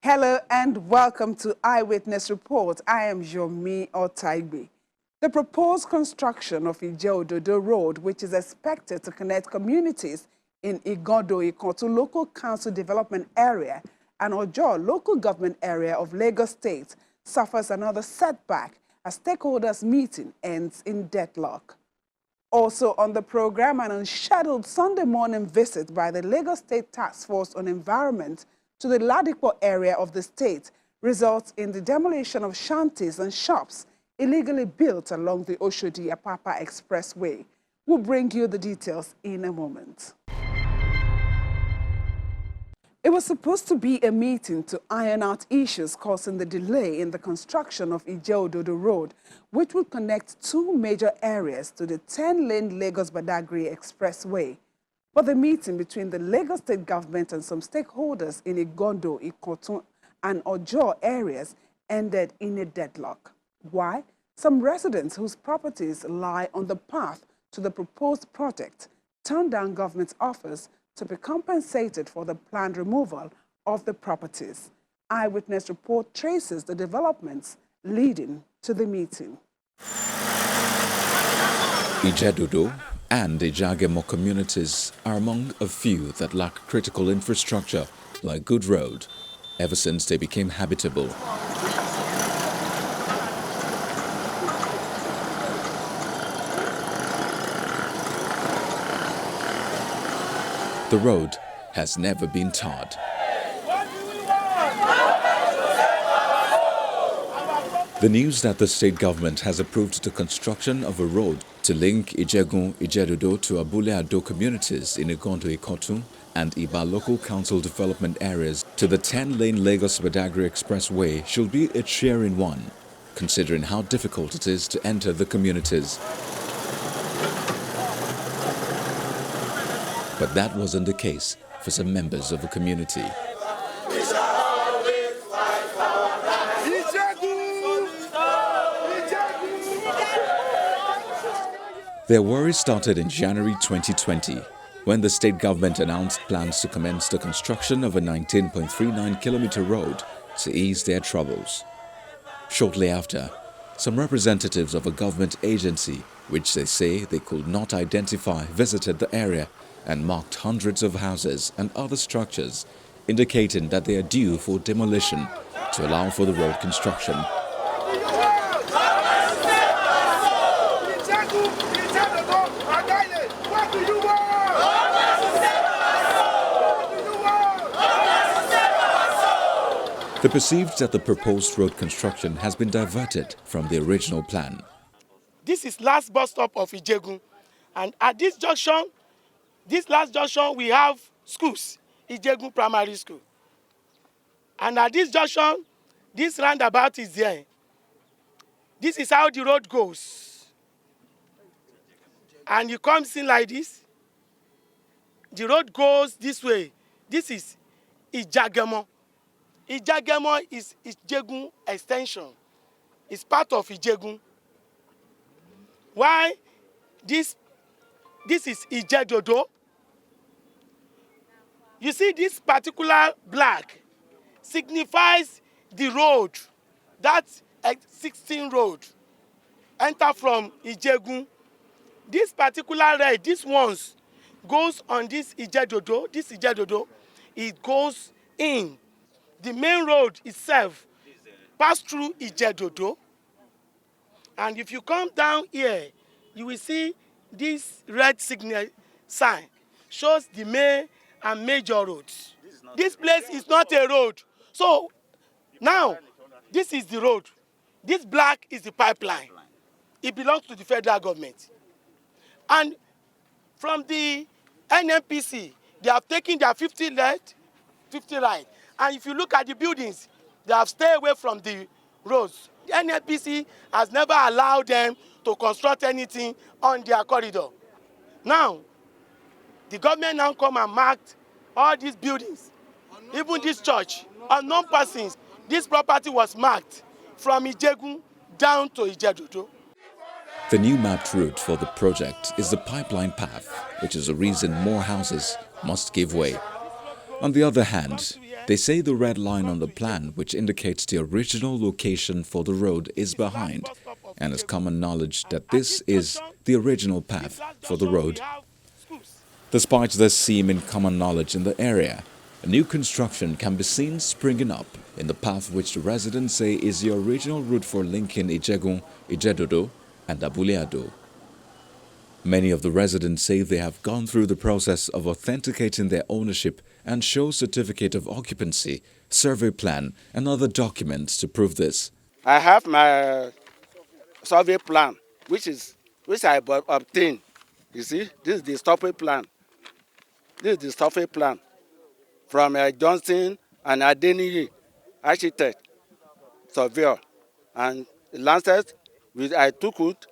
Hello and welcome to Eyewitness Report. I am Yomi Otaigbe. The proposed construction of Ijeododo Road, which is expected to connect communities in Igodo-Ikotu Local Council Development Area and Ojo Local Government Area of Lagos State, suffers another setback as stakeholders' meeting ends in deadlock. Also on the program, an unscheduled Sunday morning visit by the Lagos State Task Force on Environment to the Ladipo area of the state results in the demolition of shanties and shops illegally built along the Oshodi-Apapa Expressway. We'll bring you the details in a moment. It was supposed to be a meeting to iron out issues causing the delay in the construction of Ijeododo Road, which would connect two major areas to the 10-lane Lagos-Badagry Expressway. But the meeting between the Lagos State government and some stakeholders in Igodo, Ikotu, and Ojo areas ended in a deadlock. Why? Some residents whose properties lie on the path to the proposed project turned down government's offers to be compensated for the planned removal of the properties. Eyewitness Report traces the developments leading to the meeting. Ijeododo and Ijagemo communities are among a few that lack critical infrastructure like good road ever since they became habitable. The road has never been tarred. The news that the state government has approved the construction of a road to link Ijeododo to Abule Ado communities in Igodo-Ikotu and Iba local council development areas to the 10-lane Lagos-Badagry Expressway should be a cheering one, considering how difficult it is to enter the communities. But that wasn't the case for some members of the community. Their worries started in January 2020, when the state government announced plans to commence the construction of a 19.39-kilometer road to ease their troubles. Shortly after, some representatives of a government agency, which they say they could not identify, visited the area and marked hundreds of houses and other structures, indicating that they are due for demolition to allow for the road construction. They perceived that the proposed road construction has been diverted from the original plan. This is last bus stop of Ijegun, and at this junction, this last junction, we have schools, Ijegun Primary School. And at this junction, this roundabout is there. This is how the road goes. And it comes in like this. The road goes this way. This is Ijagemo. Ijagemo is Ijegun extension. It's part of Ijegun. Why? This is Ijeododo. You see, this particular black signifies the road. That's 16 road. Enter from Ijegun. This particular red, this ones, goes on this Ijeododo. This Ijeododo, it goes in. The main road itself pass through Ijeododo. And if you come down here, you will see this red signal sign shows the main and major roads. This place is not a road. So now, this is the road. This black is the pipeline. It belongs to the federal government. And from the NNPC, they have taken their 50 left, 50 right. And if you look at the buildings, they have stayed away from the roads. The NNPC has never allowed them to construct anything on their corridor. Now, the government now come and marked all these buildings, even this church, unknown persons. This property was marked from Ijegun down to Ijeododo. The new mapped route for the project is the pipeline path, which is a reason more houses must give way. On the other hand, They say the red line on the plan, which indicates the original location for the road, is behind, and it's common knowledge that this is the original path for the road. Despite this seeming common knowledge in the area, a new construction can be seen springing up in the path which the residents say is the original route for linking Ijegun, Ijedodo, and Abule-Ado. Many of the residents say they have gone through the process of authenticating their ownership and show certificate of occupancy, survey plan, and other documents to prove this. I have my survey plan, which I obtained. You see, this is the survey plan. This is the survey plan from Johnson and Adeniyi, architect, surveyor, and Lancet. I took it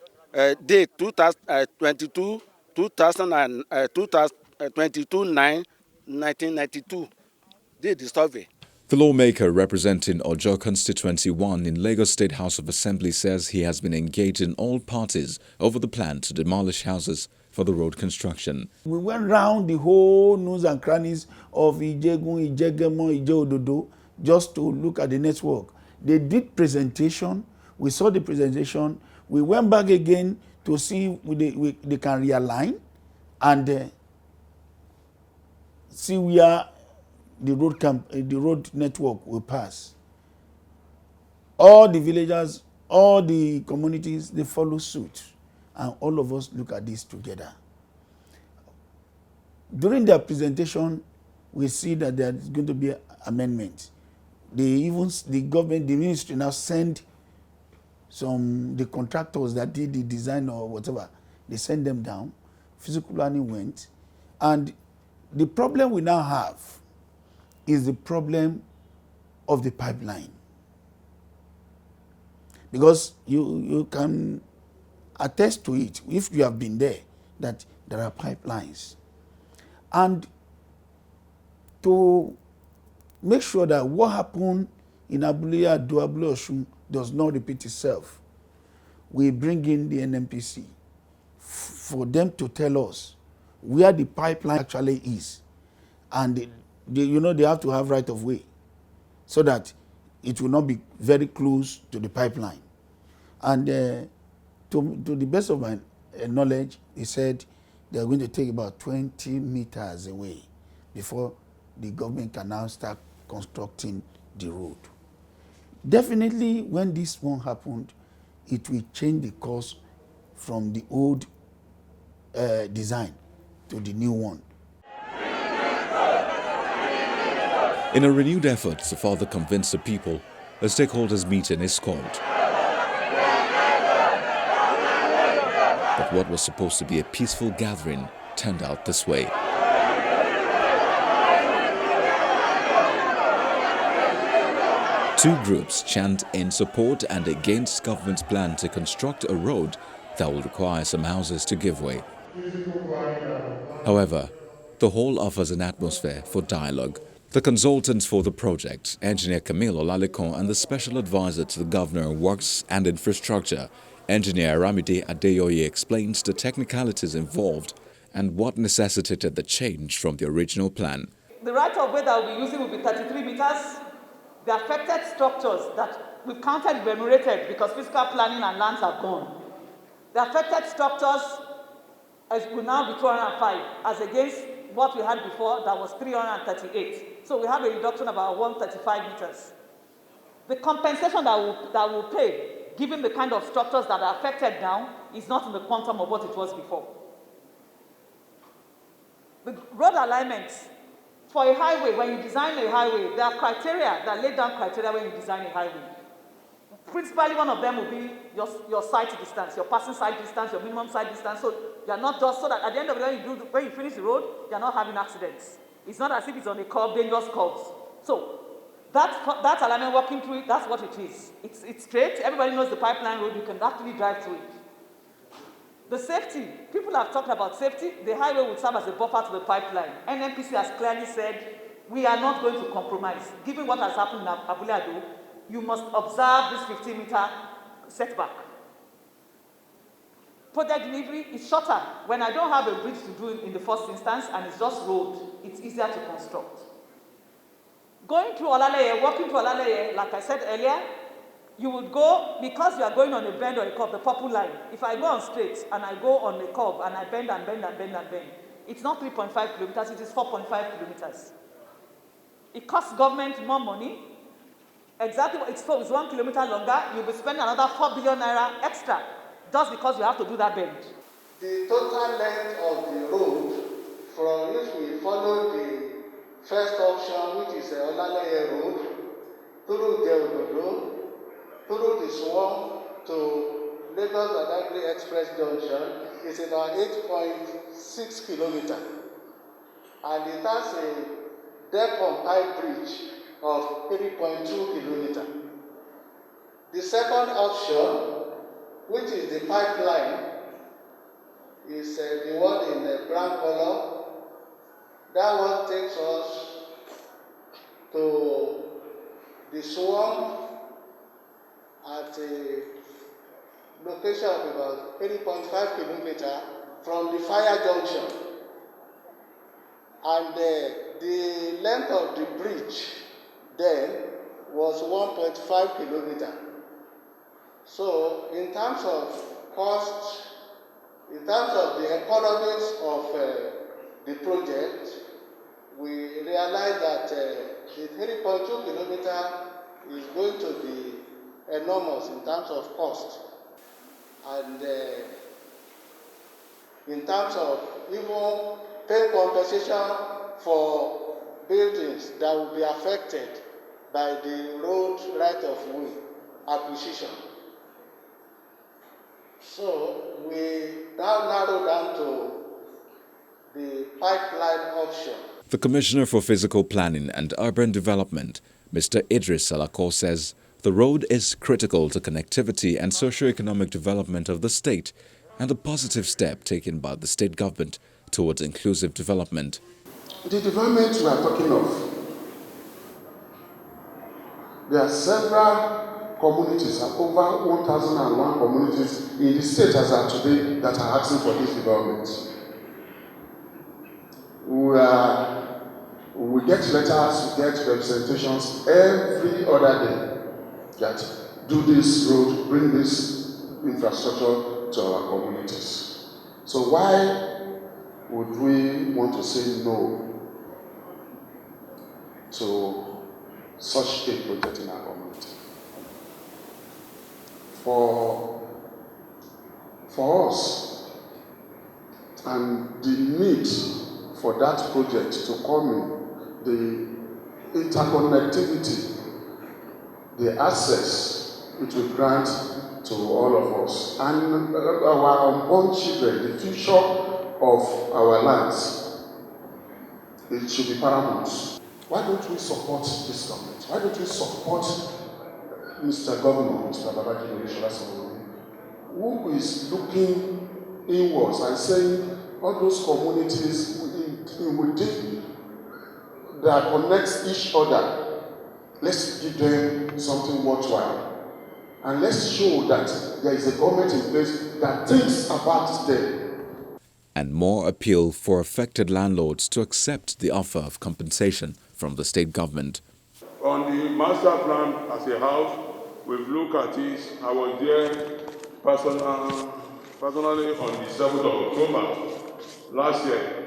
date 2022, 1992. This is the survey. The lawmaker representing Ojo Constituency 1 in Lagos State House of Assembly says he has been engaging all parties over the plan to demolish houses for the road construction. We went round the whole nooks and crannies of Ijegun, Ijegemo, Ijeododo just to look at the network. They did presentation. We saw the presentation. We went back again to see if they can realign and see where the road network will pass. All the villagers, all the communities, they follow suit, and all of us look at this together. During their presentation, we see that there is going to be amendments. The government, the ministry now send the contractors that did the design or whatever, they send them down. Physical planning went, and the problem we now have is the problem of the pipeline. Because you can attest to it, if you have been there, that there are pipelines. And to make sure that what happened in Abule-Ado, Abule-Osun does not repeat itself, we bring in the NNPC for them to tell us where the pipeline actually is. And they have to have right of way so that it will not be very close to the pipeline. And to the best of my knowledge, he said they are going to take about 20 meters away before the government can now start constructing the road. Definitely, when this one happened, it will change the course from the old design to the new one. In a renewed effort to further convince the people, a stakeholders meeting is called. But what was supposed to be a peaceful gathering turned out this way. Two groups chant in support and against government's plan to construct a road that will require some houses to give way. However, the whole offers an atmosphere for dialogue. The consultants for the project, Engineer Camille Olalekon, and the Special Advisor to the Governor on Works and Infrastructure, Engineer Ramide Adeyoye, explains the technicalities involved and what necessitated the change from the original plan. The right of way that we'll be using will be 33 meters. The affected structures that we've counted enumerated because physical planning and lands are gone. The affected structures will now be 205 as against what we had before that was 338. So we have a reduction of about 135 meters. The compensation that we'll pay, given the kind of structures that are affected now, is not in the quantum of what it was before. The road alignments. For a highway, when you design a highway, there are criteria, there are laid down criteria when you design a highway. Principally, one of them will be your sight distance, your passing sight distance, your minimum sight distance. So you're not just so that at the end of the day, when you finish the road, you're not having accidents. It's not as if it's on a curve, dangerous curves. So that alignment working through it, that's what it is. It's straight. Everybody knows the pipeline road. You can actually drive through it. The safety, people have talked about safety. The highway will serve as a buffer to the pipeline. NNPC has clearly said, we are not going to compromise. Given what has happened in Abule-Ado, you must observe this 15-meter setback. Project delivery is shorter. When I don't have a bridge to do in the first instance and it's just road, it's easier to construct. Going through Olaleye, walking through Olaleye, like I said earlier, you would go, because you are going on a bend or a curve, the purple line. If I go on straight and I go on a curve and I bend and bend and bend and bend, it's not 3.5 kilometers, it is 4.5 kilometers. It costs government more money. Exactly, it's 1 kilometer longer, you'll be spending another 4 billion naira extra, just because you have to do that bend. The total length of the road, from if we follow the first option, which is Olaleye Road, through Govt, through the Swarm to Lagos-Badagry Express Junction, is about 8.6 kilometers. And it has a depth on pipe bridge of 3.2 kilometers. The second option, which is the pipeline, is the one in the brown color. That one takes us to the Swarm at a location of about 3.5 kilometers from the fire junction. And the length of the bridge then was 1.5 kilometers. So in terms of cost, in terms of the economics of the project, we realize that the 3.2 kilometers is going to be enormous in terms of cost. And in terms of even paying compensation for buildings that will be affected by the road right of way acquisition. So we now narrow down to the pipeline option. The Commissioner for Physical Planning and Urban Development, Mr. Idris Salako, says the road is critical to connectivity and socio-economic development of the state and a positive step taken by the state government towards inclusive development. The development we are talking of, there are several communities, over 1,001 communities in the state as of today that are asking for this development. We get letters, we get representations every other day that do this road, bring this infrastructure to our communities. So why would we want to say no to such a project in our community? For us, and the need for that project to come in, the interconnectivity, the access it will grant to all of us, and our unborn children, the future of our lands, it should be paramount. Why don't we support this government? Why don't we support Mr. Governor, Mr. Babajide, who is looking inwards and saying all those communities within that connects each other, let's give them something worthwhile. And let's show that there is a government in place that thinks about them. And more appeal for affected landlords to accept the offer of compensation from the state government. On the master plan as a house, we've looked at it. I was there personally on the 7th of October last year.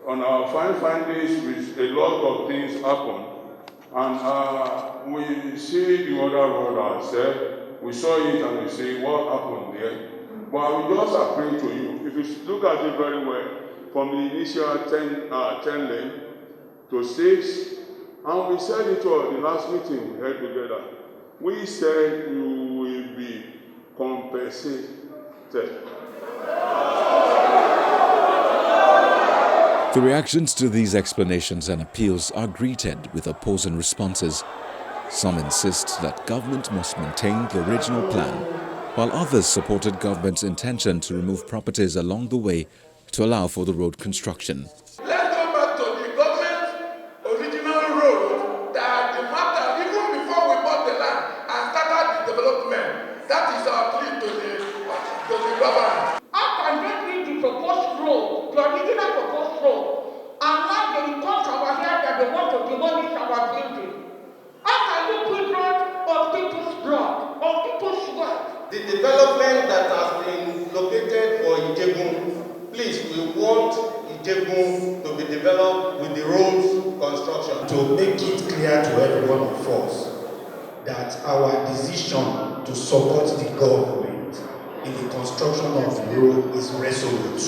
On our findings, which a lot of things happened, and we see the other road ourselves, we saw it and we see what happened there. But we just appeal to you, if you look at it very well, from the initial 10 lane to 6, and we said it to the last meeting we had together, we said you will be compensated. The reactions to these explanations and appeals are greeted with opposing responses. Some insist that government must maintain the original plan, while others supported government's intention to remove properties along the way to allow for the road construction. Let's go back to the government's original road that the matter, even before we bought the land and started the development, that is our plea to the government. How can they build the proposed road, the original proposed road, and now they come to our here that they want to demolish our building? to make it clear to every one of us that our decision to support the government in the construction of the road is resolute.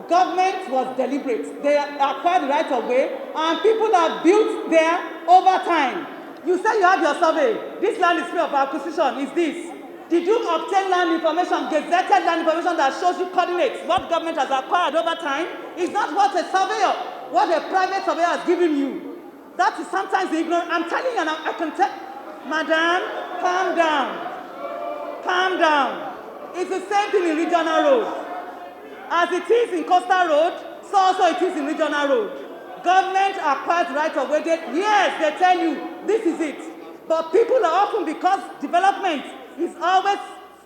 Government was deliberate. They acquired the right of way, and people have built there over time. You say you have your survey. This land is free of acquisition. Is this? Did you obtain land information, gazetted land information that shows you coordinates? What government has acquired over time is not what a surveyor, what a private surveyor has given you. That is sometimes ignorant. I'm telling you, and I can tell. Madam, calm down. Calm down. It's the same thing in regional road. As it is in coastal road, so also it is in regional road. Government acquires right of way. Yes, they tell you this is it. But people are often, because development is always,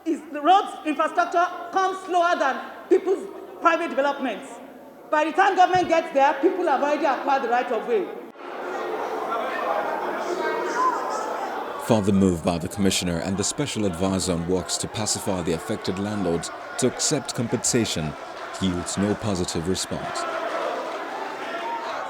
the roads infrastructure comes slower than people's private developments. By the time government gets there, people have already acquired the right of way. Further move by the Commissioner and the Special Advisor on works to pacify the affected landlords to accept compensation yields no positive response.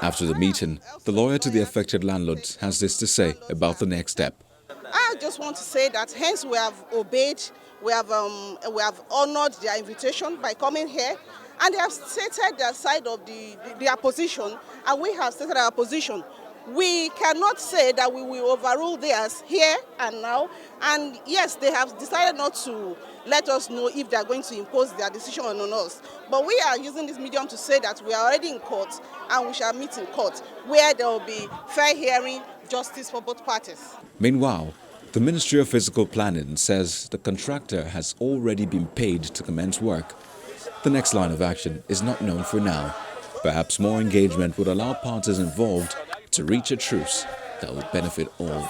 After the meeting, the lawyer to the affected landlords has this to say about the next step. I just want to say that hence we have obeyed, we have honored their invitation by coming here, and they have stated their side of their position, and we have stated our position. We cannot say that we will overrule theirs here and now, and yes, they have decided not to let us know if they are going to impose their decision on us. But we are using this medium to say that we are already in court, and we shall meet in court, where there will be fair hearing, justice for both parties. Meanwhile, the Ministry of Physical Planning says the contractor has already been paid to commence work. The next line of action is not known for now. Perhaps more engagement would allow parties involved to reach a truce that will benefit all.